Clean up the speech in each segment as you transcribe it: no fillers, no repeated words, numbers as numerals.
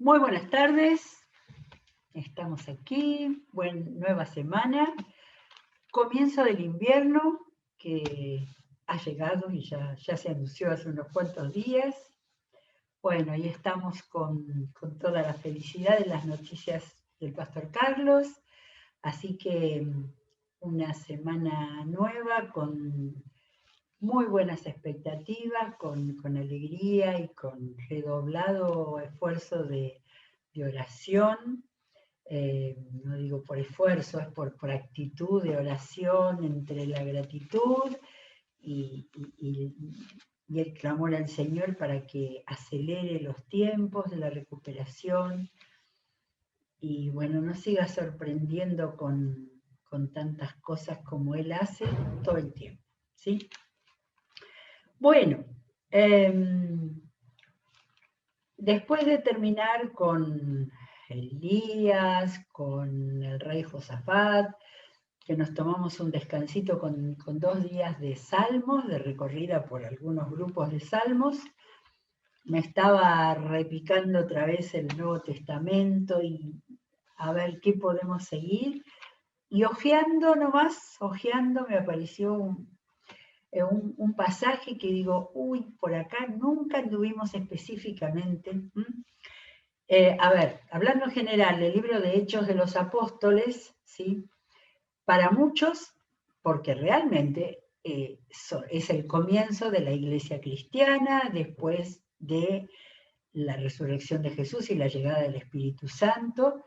Muy buenas tardes, estamos aquí, nueva semana, comienzo del invierno que ha llegado y ya se anunció hace unos cuantos días. Bueno, y estamos con toda la felicidad de las noticias del Pastor Carlos, así que una semana nueva con muy buenas expectativas, con alegría y con redoblado esfuerzo de oración. No digo por esfuerzo, es por actitud de oración entre la gratitud y, y, y el clamor al Señor para que acelere los tiempos de la recuperación y bueno, nos siga sorprendiendo con tantas cosas como Él hace todo el tiempo, ¿sí? Bueno, después de terminar con Elías, con el rey Josafat, que nos tomamos un descansito con 2 días de salmos, de recorrida por algunos grupos de salmos, me estaba repicando otra vez el Nuevo Testamento y a ver qué podemos seguir. Y ojeando nomás, ojeando, me apareció un pasaje que digo, uy, por acá nunca anduvimos específicamente. A ver, hablando en general, el libro de Hechos de los Apóstoles, ¿sí? Para muchos, porque realmente es el comienzo de la iglesia cristiana, después de la resurrección de Jesús y la llegada del Espíritu Santo,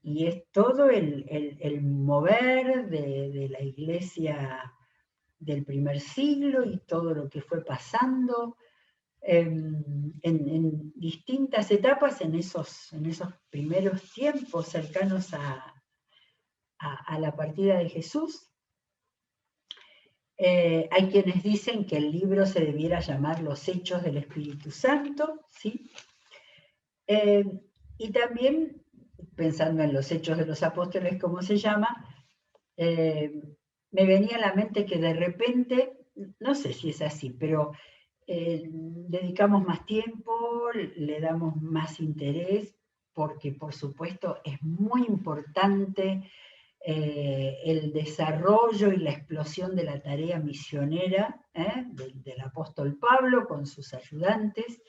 y es todo el mover de la iglesia del primer siglo y todo lo que fue pasando en distintas etapas en esos primeros tiempos cercanos a la partida de Jesús. Hay quienes dicen que el libro se debiera llamar Los Hechos del Espíritu Santo, ¿sí? Y también, pensando en los Hechos de los Apóstoles, como se llama, me venía a la mente que de repente, no sé si es así, pero dedicamos más tiempo, le damos más interés, porque por supuesto es muy importante el desarrollo y la explosión de la tarea misionera del apóstol Pablo con sus ayudantes,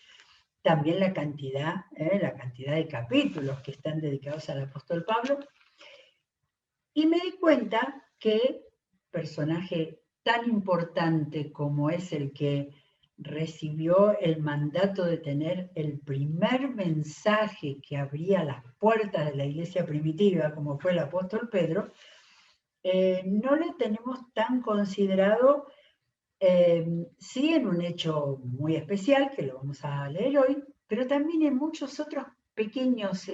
también la cantidad de capítulos que están dedicados al apóstol Pablo, y me di cuenta que personaje tan importante como es el que recibió el mandato de tener el primer mensaje que abría las puertas de la iglesia primitiva, como fue el apóstol Pedro, no lo tenemos tan considerado, sí en un hecho muy especial, que lo vamos a leer hoy, pero también en muchos otros pequeños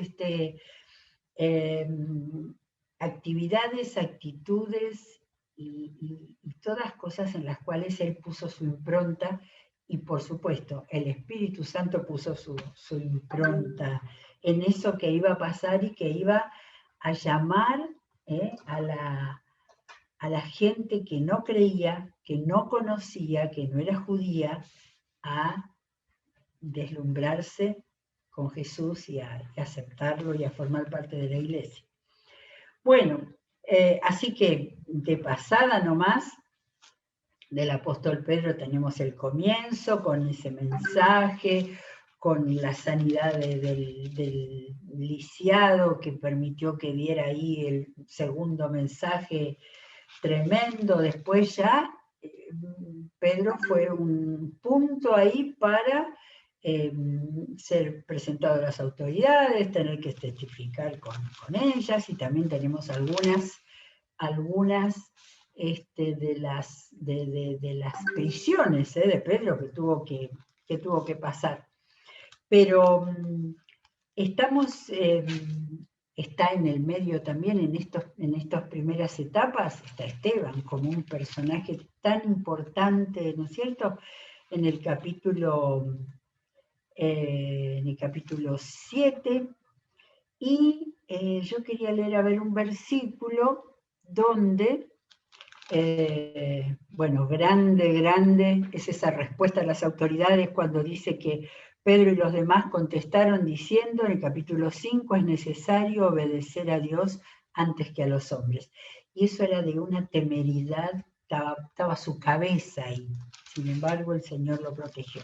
actividades, actitudes y todas cosas en las cuales él puso su impronta y por supuesto el Espíritu Santo puso su impronta en eso que iba a pasar y que iba a llamar a la gente que no creía, que no conocía, que no era judía, a deslumbrarse con Jesús y a aceptarlo y a formar parte de la iglesia. Bueno, así que de pasada nomás, del apóstol Pedro tenemos el comienzo con ese mensaje, con la sanidad del lisiado que permitió que diera ahí el segundo mensaje tremendo. Después ya Pedro fue un punto ahí para ser presentado a las autoridades, tener que testificar con ellas, y también tenemos algunas de las prisiones de Pedro que tuvo que pasar. Pero está en el medio también, en estas primeras etapas, está Esteban como un personaje tan importante, ¿no es cierto? En el capítulo 7, y yo quería leer, a ver, un versículo donde, bueno, grande, es esa respuesta a las autoridades cuando dice que Pedro y los demás contestaron diciendo en el capítulo 5, es necesario obedecer a Dios antes que a los hombres. Y eso era de una temeridad, estaba su cabeza ahí. Sin embargo, el Señor lo protegió.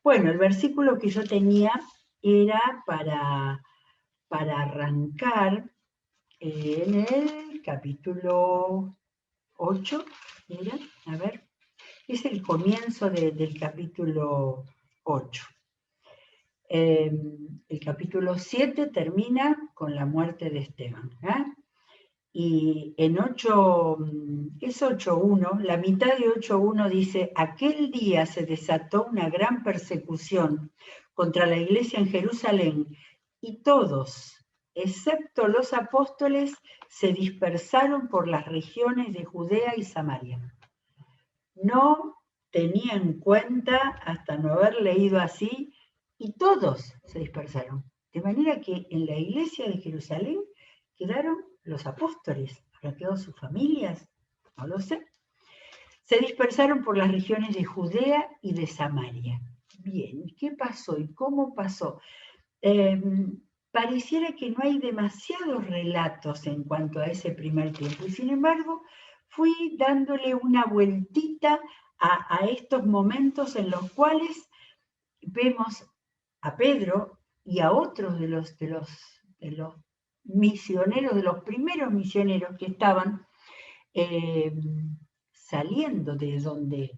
Bueno, el versículo que yo tenía era para arrancar en el capítulo 8, ¿era? A ver, es el comienzo del capítulo 8. El capítulo 7 termina con la muerte de Esteban. Y en 8, es 8.1, la mitad de 8.1 dice, aquel día se desató una gran persecución contra la iglesia en Jerusalén y todos, excepto los apóstoles, se dispersaron por las regiones de Judea y Samaria. No tenía en cuenta, hasta no haber leído así, y todos se dispersaron. De manera que en la iglesia de Jerusalén quedaron los apóstoles. ¿Habrá quedado sus familias? No lo sé. Se dispersaron por las regiones de Judea y de Samaria. Bien, ¿qué pasó y cómo pasó? Pareciera que no hay demasiados relatos en cuanto a ese primer tiempo, y sin embargo fui dándole una vueltita a estos momentos en los cuales vemos a Pedro y a otros de los misioneros, de los primeros misioneros que estaban saliendo de donde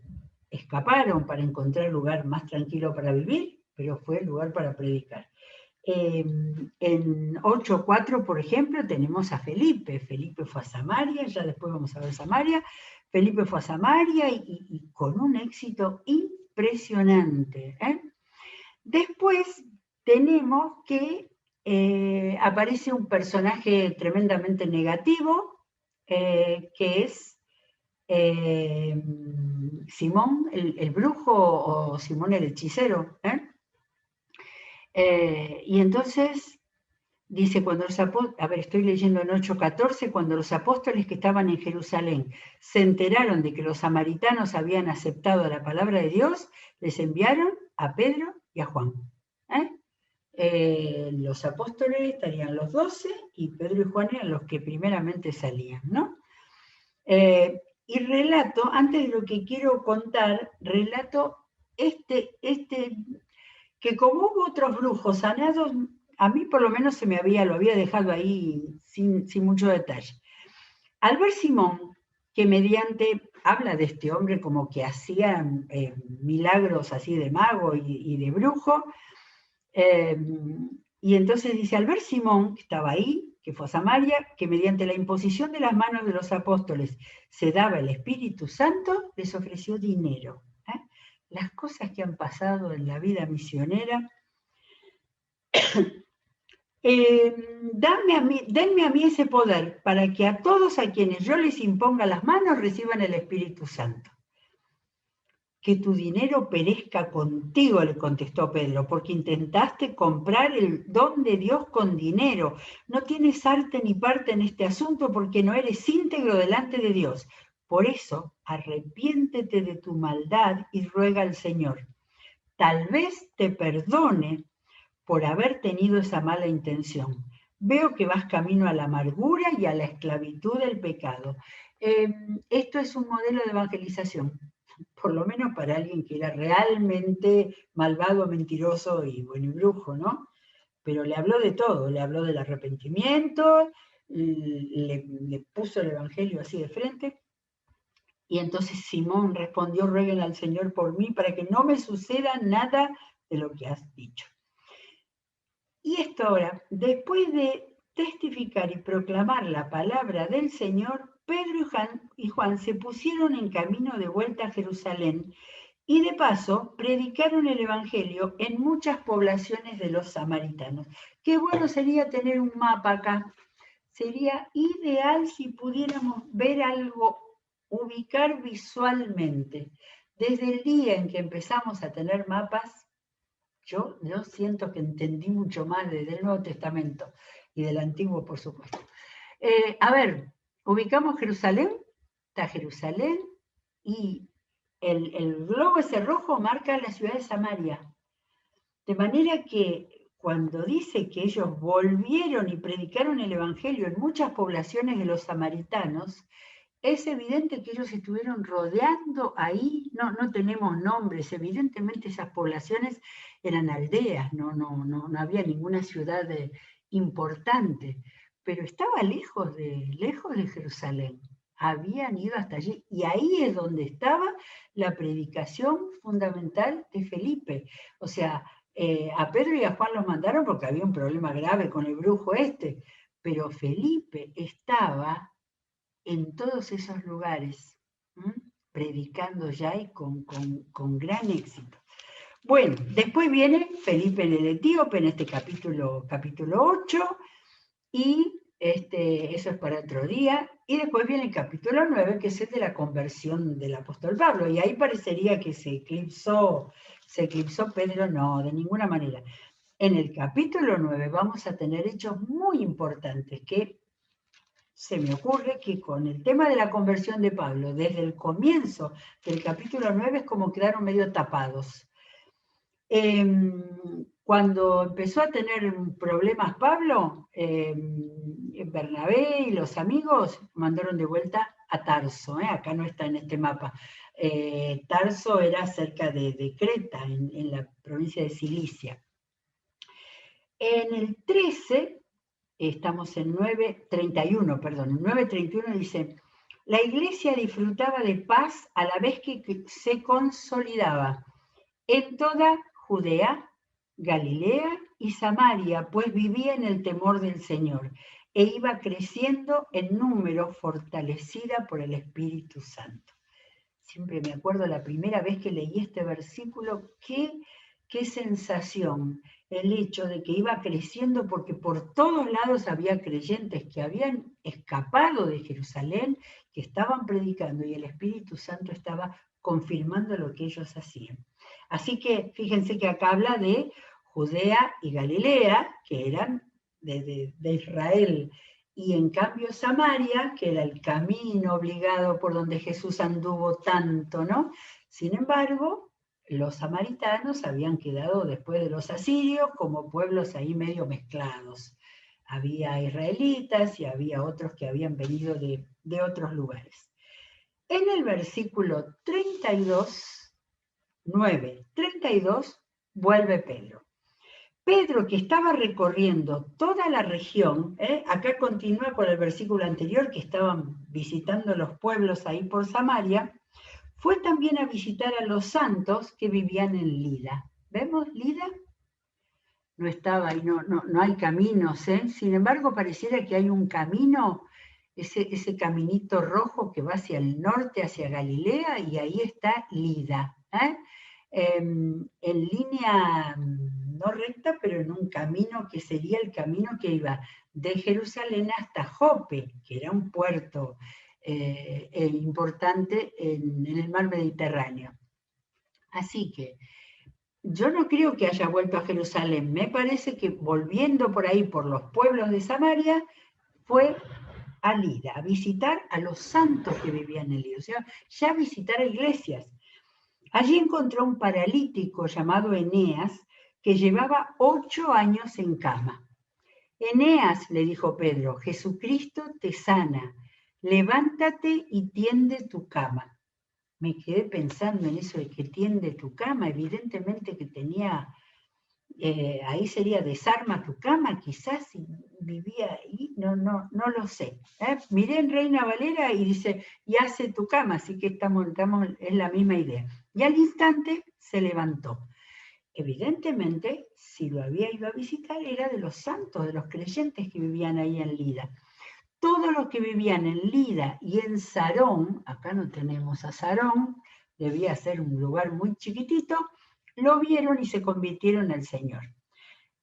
escaparon para encontrar lugar más tranquilo para vivir, pero fue el lugar para predicar. En 8.4, por ejemplo, tenemos a Felipe. Felipe fue a Samaria, ya después vamos a ver Samaria. Felipe fue a Samaria y con un éxito impresionante. Después tenemos que aparece un personaje tremendamente negativo, que es Simón el brujo o Simón el hechicero. Y entonces dice, cuando los apóstoles, a ver, estoy leyendo en 8.14, cuando los apóstoles que estaban en Jerusalén se enteraron de que los samaritanos habían aceptado la palabra de Dios, les enviaron a Pedro y a Juan. Los apóstoles estarían los 12 y Pedro y Juan eran los que primeramente salían, ¿no? Y relato, antes de lo que quiero contar, relato que como hubo otros brujos sanados, a mí por lo menos lo había dejado ahí sin mucho detalle. Al ver Simón, que habla de este hombre como que hacía milagros así de mago y de brujo, y entonces dice, al ver Simón, que estaba ahí, que fue a Samaria, que mediante la imposición de las manos de los apóstoles se daba el Espíritu Santo, les ofreció dinero. Las cosas que han pasado en la vida misionera. Denme a mí ese poder para que a todos a quienes yo les imponga las manos reciban el Espíritu Santo. Que tu dinero perezca contigo, le contestó Pedro, porque intentaste comprar el don de Dios con dinero. No tienes arte ni parte en este asunto porque no eres íntegro delante de Dios. Por eso, arrepiéntete de tu maldad y ruega al Señor. Tal vez te perdone por haber tenido esa mala intención. Veo que vas camino a la amargura y a la esclavitud del pecado. Esto es un modelo de evangelización, por lo menos para alguien que era realmente malvado, mentiroso y brujo, ¿no? Pero le habló de todo, le habló del arrepentimiento, le puso el evangelio así de frente. Y entonces Simón respondió, rueguen al Señor por mí para que no me suceda nada de lo que has dicho. Y esto ahora, después de testificar y proclamar la palabra del Señor, Pedro y Juan se pusieron en camino de vuelta a Jerusalén y de paso predicaron el Evangelio en muchas poblaciones de los samaritanos. Qué bueno sería tener un mapa acá. Sería ideal si pudiéramos ver algo, ubicar visualmente. Desde el día en que empezamos a tener mapas, yo siento que entendí mucho más desde el Nuevo Testamento y del Antiguo, por supuesto. A ver, ubicamos Jerusalén, está Jerusalén, y el globo ese rojo marca la ciudad de Samaria. De manera que cuando dice que ellos volvieron y predicaron el Evangelio en muchas poblaciones de los samaritanos, es evidente que ellos estuvieron rodeando ahí, no tenemos nombres, evidentemente esas poblaciones eran aldeas, no había ninguna ciudad importante, pero estaba lejos de Jerusalén. Habían ido hasta allí y ahí es donde estaba la predicación fundamental de Felipe. O sea, a Pedro y a Juan los mandaron porque había un problema grave con el brujo este, pero Felipe estaba en todos esos lugares, predicando ya y con gran éxito. Bueno, después viene Felipe el Etíope en este capítulo 8, y eso es para otro día, y después viene el capítulo 9, que es el de la conversión del apóstol Pablo, y ahí parecería que se eclipsó Pedro, no, de ninguna manera. En el capítulo 9 vamos a tener hechos muy importantes que se me ocurre que con el tema de la conversión de Pablo, desde el comienzo del capítulo 9 es como quedaron medio tapados. Cuando empezó a tener problemas Pablo, Bernabé y los amigos mandaron de vuelta a Tarso, acá no está en este mapa. Tarso era cerca de Creta, en la provincia de Cilicia. En el 13, estamos en 9:31, perdón, en 9:31 dice, la iglesia disfrutaba de paz a la vez que se consolidaba en toda Judea, Galilea y Samaria, pues vivía en el temor del Señor e iba creciendo en número, fortalecida por el Espíritu Santo. Siempre me acuerdo la primera vez que leí este versículo, qué sensación, el hecho de que iba creciendo porque por todos lados había creyentes que habían escapado de Jerusalén, que estaban predicando y el Espíritu Santo estaba confirmando lo que ellos hacían. Así que fíjense que acá habla de Judea y Galilea, que eran de Israel, y en cambio Samaria, que era el camino obligado por donde Jesús anduvo tanto, ¿no? Sin embargo, los samaritanos habían quedado después de los asirios como pueblos ahí medio mezclados. Había israelitas y había otros que habían venido de otros lugares. En el versículo 32, 9:32, vuelve Pedro. Pedro, que estaba recorriendo toda la región, acá continúa con el versículo anterior, que estaban visitando los pueblos ahí por Samaria, fue también a visitar a los santos que vivían en Lida. ¿Vemos Lida? No estaba ahí, no hay caminos, sin embargo pareciera que hay un camino, ese caminito rojo que va hacia el norte, hacia Galilea, y ahí está Lida. En línea no recta, pero en un camino que sería el camino que iba de Jerusalén hasta Jope, que era un puerto importante en el mar Mediterráneo. Así que yo no creo que haya vuelto a Jerusalén, me parece que volviendo por ahí, por los pueblos de Samaria, fue a Lida, a visitar a los santos que vivían en Lida, o sea, ya visitar iglesias. Allí encontró un paralítico llamado Eneas, que llevaba 8 años en cama. Eneas, le dijo Pedro, Jesucristo te sana, levántate y tiende tu cama. Me quedé pensando en eso de que tiende tu cama, evidentemente que tenía, ahí sería desarma tu cama, quizás si vivía ahí, no lo sé. Miré en Reina Valera y dice, y hace tu cama, así que estamos, es la misma idea. Y al instante se levantó. Evidentemente, si lo había ido a visitar, era de los santos, de los creyentes que vivían ahí en Lida. Todos los que vivían en Lida y en Sarón, acá no tenemos a Sarón, debía ser un lugar muy chiquitito, lo vieron y se convirtieron al Señor.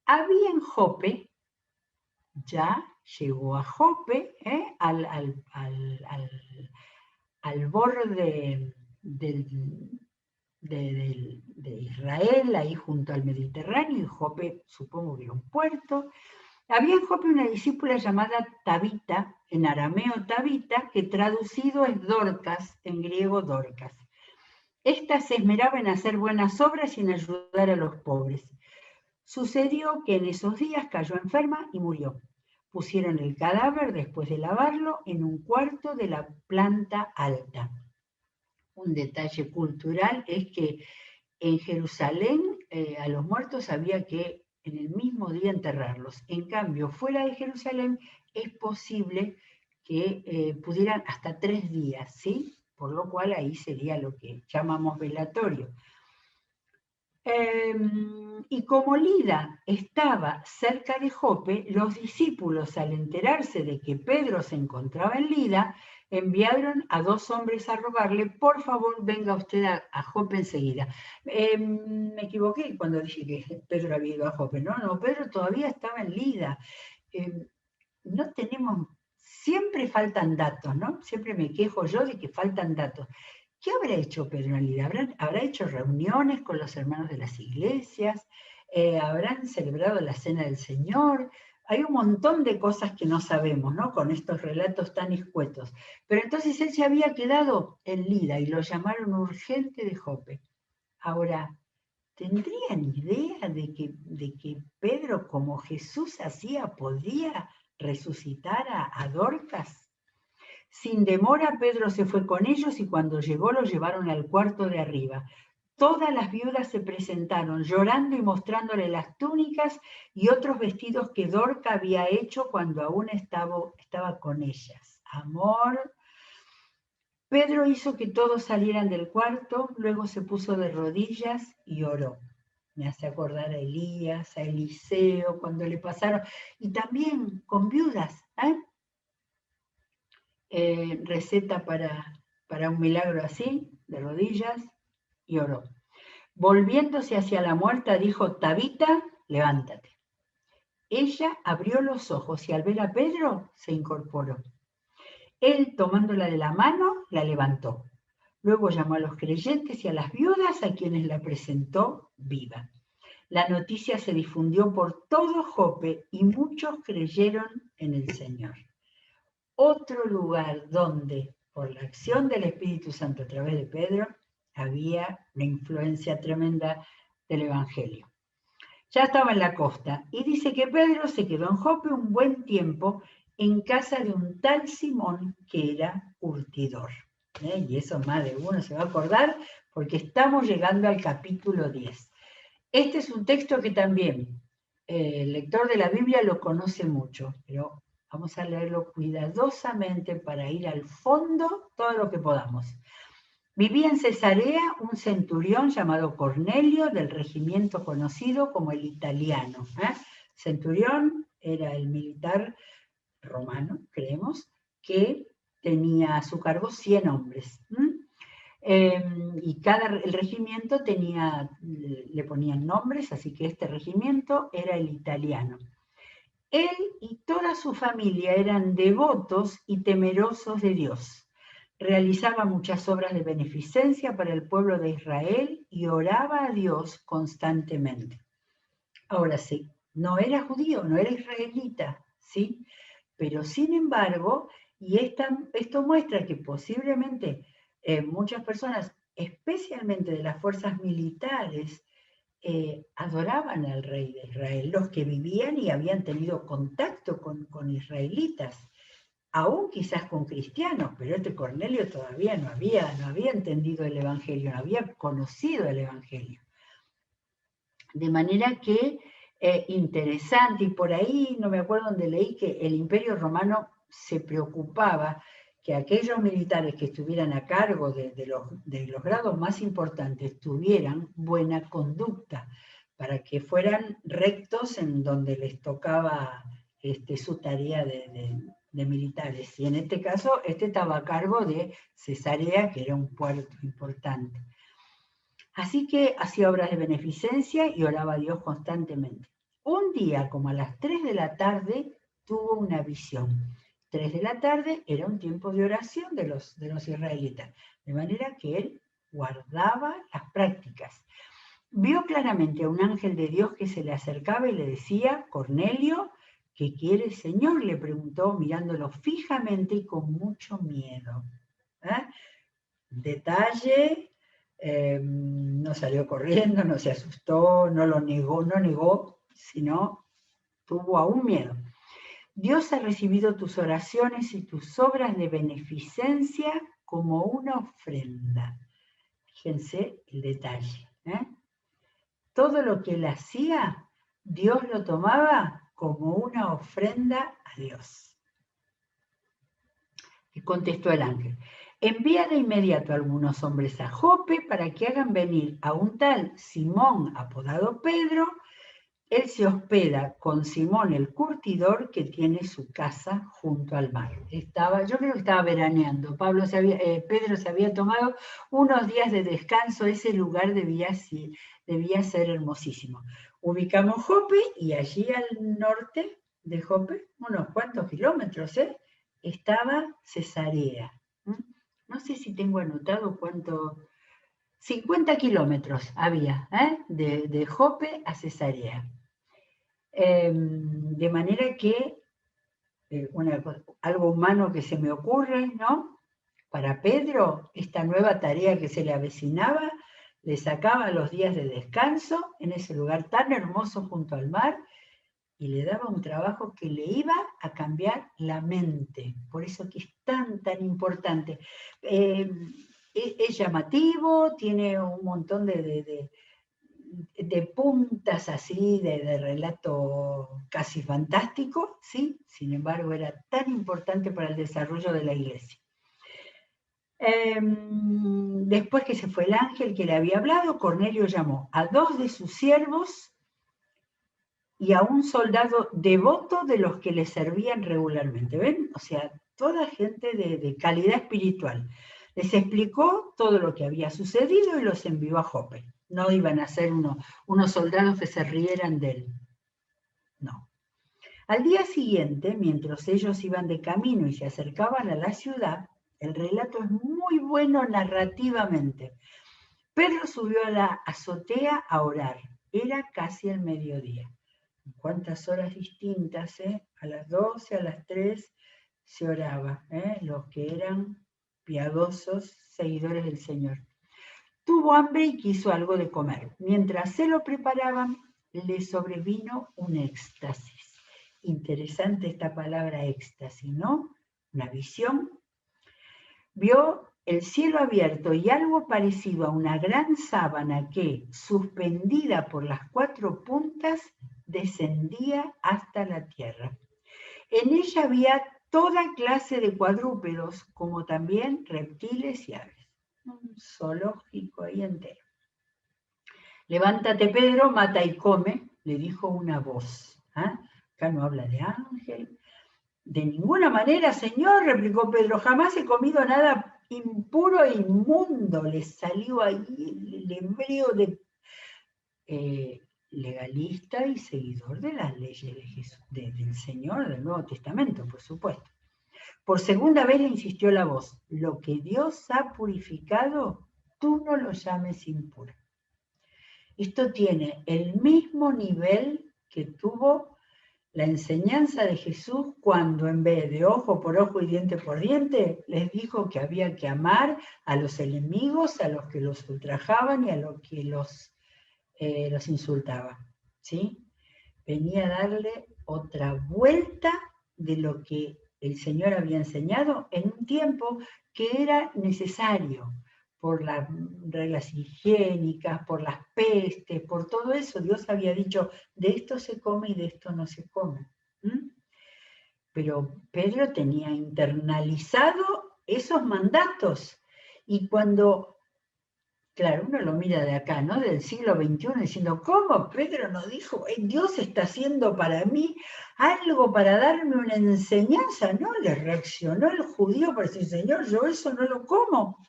Había en Jope, ya llegó a Jope, al borde de Israel, ahí junto al Mediterráneo, y Jope supongo que era un puerto. Había en Jope una discípula llamada Tabita, en arameo Tabita, que traducido es Dorcas, en griego Dorcas. Esta se esmeraba en hacer buenas obras y en ayudar a los pobres. Sucedió que en esos días cayó enferma y murió. Pusieron el cadáver, después de lavarlo, en un cuarto de la planta alta. Un detalle cultural es que en Jerusalén a los muertos había que en el mismo día enterrarlos. En cambio, fuera de Jerusalén es posible que pudieran hasta 3 días, ¿sí? Por lo cual ahí sería lo que llamamos velatorio. Y como Lida estaba cerca de Jope, los discípulos, al enterarse de que Pedro se encontraba en Lida, enviaron a 2 hombres a rogarle: por favor, venga usted a Jope enseguida. Me equivoqué cuando dije que Pedro había ido a Jope. No, Pedro todavía estaba en Lida. No tenemos, siempre faltan datos, ¿no? Siempre me quejo yo de que faltan datos. ¿Qué habrá hecho Pedro en Lida? ¿Habrá hecho reuniones con los hermanos de las iglesias? ¿Habrán celebrado la Cena del Señor? Hay un montón de cosas que no sabemos, ¿no? Con estos relatos tan escuetos. Pero entonces él se había quedado en Lida y lo llamaron urgente de Jope. Ahora, ¿tendrían idea de que Pedro, como Jesús hacía, podía resucitar a Dorcas? Sin demora, Pedro se fue con ellos y cuando llegó lo llevaron al cuarto de arriba. Todas las viudas se presentaron, llorando y mostrándole las túnicas y otros vestidos que Dorca había hecho cuando aún estaba con ellas. Amor. Pedro hizo que todos salieran del cuarto, luego se puso de rodillas y oró. Me hace acordar a Elías, a Eliseo, cuando le pasaron, y también con viudas, receta para un milagro así, de rodillas, y oró. Volviéndose hacia la muerta, dijo: Tabita, levántate. Ella abrió los ojos y al ver a Pedro se incorporó. Él, tomándola de la mano, la levantó. Luego llamó a los creyentes y a las viudas, a quienes la presentó viva. La noticia se difundió por todo Jope y muchos creyeron en el Señor. Otro lugar donde, por la acción del Espíritu Santo a través de Pedro, había una influencia tremenda del Evangelio. Ya estaba en la costa y dice que Pedro se quedó en Jope un buen tiempo en casa de un tal Simón que era curtidor. Y eso más de uno se va a acordar porque estamos llegando al capítulo 10. Este es un texto que también el lector de la Biblia lo conoce mucho, pero vamos a leerlo cuidadosamente para ir al fondo todo lo que podamos. Vivía en Cesarea un centurión llamado Cornelio, del regimiento conocido como el italiano. Centurión era el militar romano, creemos, que tenía a su cargo 100 hombres. Y el regimiento le ponían nombres, así que este regimiento era el italiano. Él y toda su familia eran devotos y temerosos de Dios. Realizaba muchas obras de beneficencia para el pueblo de Israel y oraba a Dios constantemente. Ahora sí, no era judío, no era israelita, ¿sí? Pero sin embargo, y esto muestra que posiblemente muchas personas, especialmente de las fuerzas militares, adoraban al rey de Israel, los que vivían y habían tenido contacto con israelitas, aún quizás con cristianos, pero este Cornelio todavía no había entendido el Evangelio, no había conocido el Evangelio. De manera que interesante, y por ahí no me acuerdo dónde leí que el Imperio Romano se preocupaba que aquellos militares que estuvieran a cargo de los grados más importantes tuvieran buena conducta, para que fueran rectos en donde les tocaba su tarea de militares. Y en este caso, estaba a cargo de Cesarea, que era un puerto importante. Así que hacía obras de beneficencia y oraba a Dios constantemente. Un día, como a las 3 de la tarde, tuvo una visión. 3 de la tarde era un tiempo de oración de los israelitas, de manera que él guardaba las prácticas. Vio claramente a un ángel de Dios que se le acercaba y le decía: Cornelio, ¿qué quiere el Señor?, le preguntó mirándolo fijamente y con mucho miedo. Detalle no salió corriendo, no se asustó, no lo negó, sino tuvo aún miedo. Dios ha recibido tus oraciones y tus obras de beneficencia como una ofrenda. Fíjense el detalle. Todo lo que él hacía, Dios lo tomaba como una ofrenda a Dios. Y contestó el ángel: envía de inmediato a algunos hombres a Jope para que hagan venir a un tal Simón, apodado Pedro. Él se hospeda con Simón el curtidor, que tiene su casa junto al mar. Yo creo que estaba veraneando. Pedro se había tomado unos días de descanso. Ese lugar debía ser hermosísimo. Ubicamos Jope y allí al norte de Jope, unos cuantos kilómetros, estaba Cesarea. No sé si tengo anotado cuánto. 50 kilómetros había de Jope a Cesarea. De manera que algo humano que se me ocurre, ¿no? Para Pedro, esta nueva tarea que se le avecinaba, le sacaba los días de descanso en ese lugar tan hermoso junto al mar y le daba un trabajo que le iba a cambiar la mente. Por eso que es tan importante. Es llamativo, tiene un montón de puntas así, de relato casi fantástico, ¿sí? Sin embargo, era tan importante para el desarrollo de la iglesia. Después que se fue el ángel que le había hablado, Cornelio llamó a 2 de sus siervos y a un soldado devoto de los que le servían regularmente. ¿Ven? O sea, toda gente de calidad espiritual. Les explicó todo lo que había sucedido y los envió a Jope. No iban a ser unos soldados que se rieran de él. No. Al día siguiente, mientras ellos iban de camino y se acercaban a la ciudad, el relato es muy bueno narrativamente. Pedro subió a la azotea a orar. Era casi el mediodía. ¿Cuántas horas distintas? A las 12, a las 3 se oraba. Los que eran piadosos seguidores del Señor. Tuvo hambre y quiso algo de comer. Mientras se lo preparaban, le sobrevino un éxtasis. Interesante esta palabra éxtasis, ¿no? Una visión. Vio el cielo abierto y algo parecido a una gran sábana que, suspendida por las 4 puntas, descendía hasta la tierra. En ella había toda clase de cuadrúpedos, como también reptiles y aves. Un zoológico ahí entero. Levántate, Pedro, mata y come, le dijo una voz. Acá no habla de ángel. De ninguna manera, Señor, replicó Pedro, jamás he comido nada impuro e inmundo. Le salió ahí el hebreo legalista y seguidor de las leyes de Jesús, del Señor, del Nuevo Testamento, por supuesto. Por segunda vez le insistió la voz: lo que Dios ha purificado, tú no lo llames impuro. Esto tiene el mismo nivel que tuvo la enseñanza de Jesús cuando, en vez de ojo por ojo y diente por diente, les dijo que había que amar a los enemigos, a los que los ultrajaban y a los que los insultaban, ¿sí? Venía a darle otra vuelta de lo que el Señor había enseñado en un tiempo que era necesario por las reglas higiénicas, por las pestes, por todo eso. Dios había dicho, de esto se come y de esto no se come. Pero Pedro tenía internalizado esos mandatos. Y cuando, claro, uno lo mira de acá, ¿no? Del siglo XXI, diciendo, ¿cómo Pedro nos dijo? Dios está haciendo para mí algo para darme una enseñanza, ¿no? Le reaccionó el judío para decir, Señor, yo eso no lo como.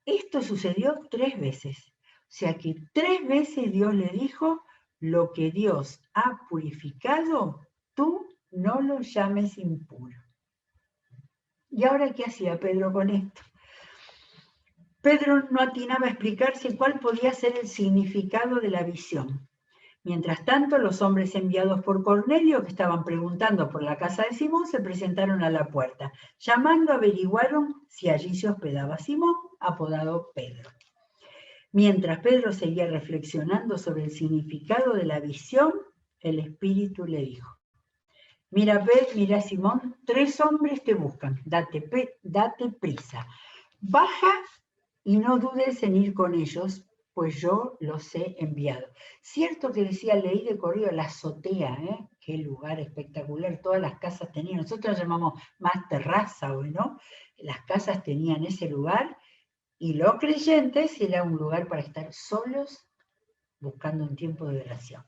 Esto sucedió 3 veces. O sea que 3 veces Dios le dijo, lo que Dios ha purificado, tú no lo llames impuro. ¿Y ahora qué hacía Pedro con esto? Pedro no atinaba a explicarse cuál podía ser el significado de la visión. Mientras tanto, los hombres enviados por Cornelio, que estaban preguntando por la casa de Simón, se presentaron a la puerta. Llamando, averiguaron si allí se hospedaba Simón, apodado Pedro. Mientras Pedro seguía reflexionando sobre el significado de la visión, el Espíritu le dijo: mira, mira, Simón, 3 hombres te buscan, date prisa. Baja y no dudes en ir con ellos, pues yo los he enviado. Cierto que decía, leí de corrido la azotea, ¿eh? Qué lugar espectacular, todas las casas tenían, nosotros llamamos más terraza hoy, ¿no? Las casas tenían ese lugar y los creyentes era un lugar para estar solos buscando un tiempo de oración.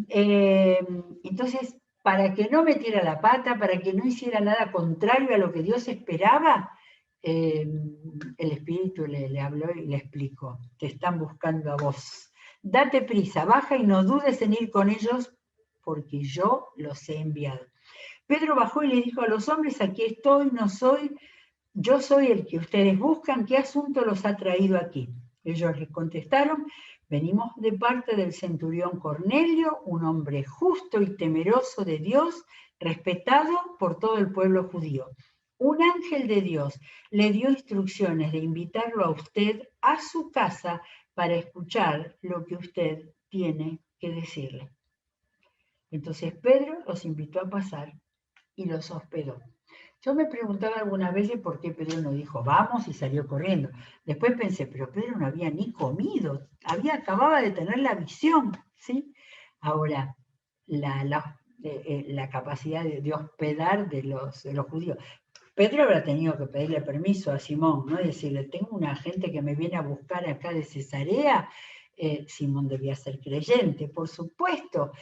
Entonces, para que no metiera la pata, para que no hiciera nada contrario a lo que Dios esperaba, el Espíritu le habló y le explicó: te están buscando a vos. Date prisa, baja y no dudes en ir con ellos, porque yo los he enviado. Pedro bajó y le dijo a los hombres: aquí estoy, yo soy el que ustedes buscan, ¿qué asunto los ha traído aquí? Ellos les contestaron: venimos de parte del centurión Cornelio, un hombre justo y temeroso de Dios, respetado por todo el pueblo judío. Un ángel de Dios le dio instrucciones de invitarlo a usted a su casa para escuchar lo que usted tiene que decirle. Entonces Pedro los invitó a pasar y los hospedó. Yo me preguntaba algunas veces por qué Pedro no dijo vamos y salió corriendo. Después pensé, pero Pedro no había ni comido, acababa de tener la visión, ¿sí? Ahora, la capacidad de hospedar de los judíos. Pedro habrá tenido que pedirle permiso a Simón, ¿no? Y decirle, tengo una gente que me viene a buscar acá de Cesarea. Simón debía ser creyente, por supuesto.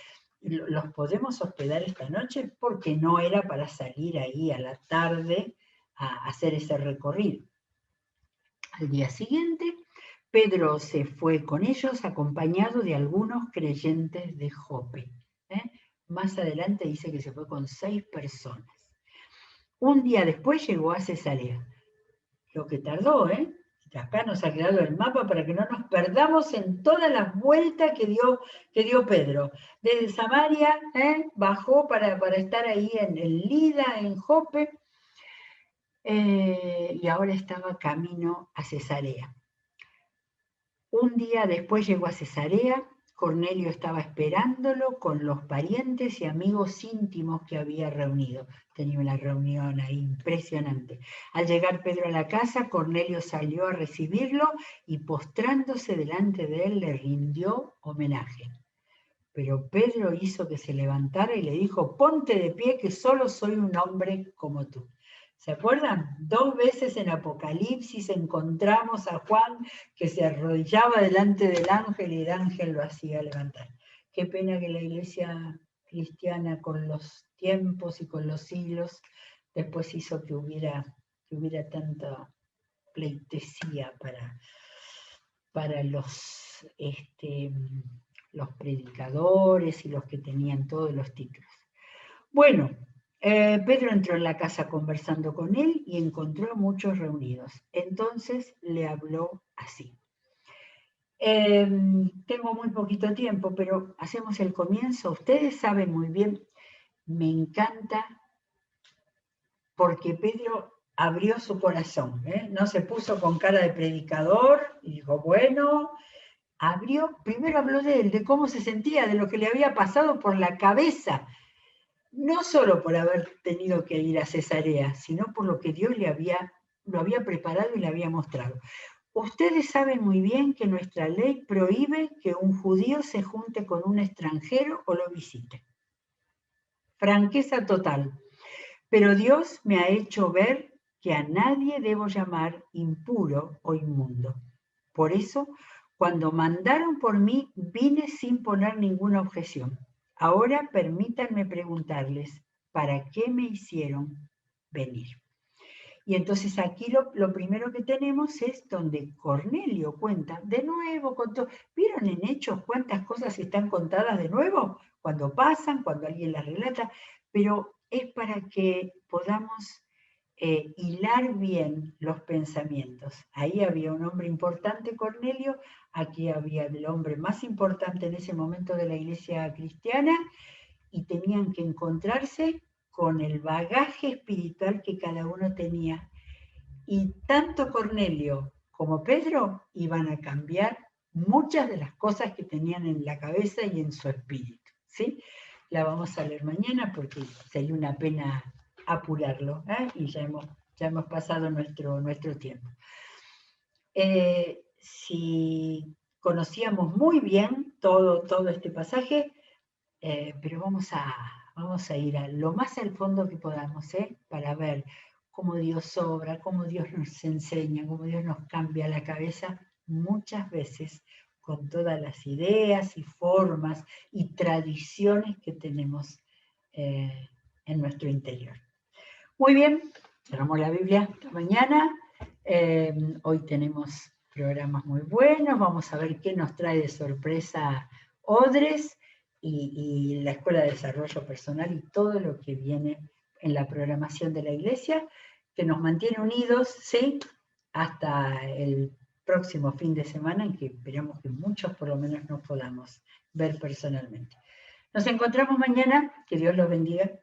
Los podemos hospedar esta noche porque no era para salir ahí a la tarde a hacer ese recorrido. Al día siguiente, Pedro se fue con ellos acompañado de algunos creyentes de Jope. Más adelante dice que se fue con 6 personas. Un día después llegó a Cesarea. Lo que tardó, ¿eh? Acá nos ha quedado el mapa para que no nos perdamos en todas las vueltas que dio Pedro. Desde Samaria bajó para estar ahí en Lida, en Jope, y ahora estaba camino a Cesarea. Un día después llegó a Cesarea. Cornelio estaba esperándolo con los parientes y amigos íntimos que había reunido. Tenía una reunión ahí impresionante. Al llegar Pedro a la casa, Cornelio salió a recibirlo y postrándose delante de él le rindió homenaje. Pero Pedro hizo que se levantara y le dijo: ponte de pie, que solo soy un hombre como tú. ¿Se acuerdan? 2 veces en Apocalipsis encontramos a Juan que se arrodillaba delante del ángel y el ángel lo hacía levantar. Qué pena que la iglesia cristiana con los tiempos y con los siglos después hizo que hubiera tanta pleitesía para los predicadores y los que tenían todos los títulos. Bueno, Pedro entró en la casa conversando con él y encontró a muchos reunidos. Entonces le habló así. Tengo muy poquito tiempo, pero hacemos el comienzo. Ustedes saben muy bien, me encanta porque Pedro abrió su corazón, no se puso con cara de predicador y dijo, bueno, primero habló de él, de cómo se sentía, de lo que le había pasado por la cabeza. No solo por haber tenido que ir a Cesarea, sino por lo que Dios lo había preparado y le había mostrado. Ustedes saben muy bien que nuestra ley prohíbe que un judío se junte con un extranjero o lo visite. Franqueza total. Pero Dios me ha hecho ver que a nadie debo llamar impuro o inmundo. Por eso, cuando mandaron por mí, vine sin poner ninguna objeción. Ahora permítanme preguntarles, ¿para qué me hicieron venir? Y entonces aquí lo primero que tenemos es donde Cornelio cuenta, de nuevo, ¿vieron en Hechos cuántas cosas están contadas de nuevo? Cuando pasan, cuando alguien las relata, pero es para que podamos hilar bien los pensamientos. Ahí había un hombre importante, Cornelio, aquí había el hombre más importante en ese momento de la iglesia cristiana, y tenían que encontrarse con el bagaje espiritual que cada uno tenía. Y tanto Cornelio como Pedro, iban a cambiar muchas de las cosas que tenían en la cabeza y en su espíritu, ¿sí? La vamos a leer mañana porque sería una pena apurarlo, ¿eh? Y ya hemos pasado nuestro tiempo. Si conocíamos muy bien todo este pasaje, pero vamos a ir a lo más al fondo que podamos, para ver cómo Dios obra, cómo Dios nos enseña, cómo Dios nos cambia la cabeza muchas veces con todas las ideas y formas y tradiciones que tenemos en nuestro interior. Muy bien, cerramos la Biblia esta mañana. Hoy tenemos programas muy buenos, vamos a ver qué nos trae de sorpresa Odres y la Escuela de Desarrollo Personal y todo lo que viene en la programación de la iglesia, que nos mantiene unidos, ¿sí? Hasta el próximo fin de semana, en que esperamos que muchos por lo menos nos podamos ver personalmente. Nos encontramos mañana, que Dios los bendiga.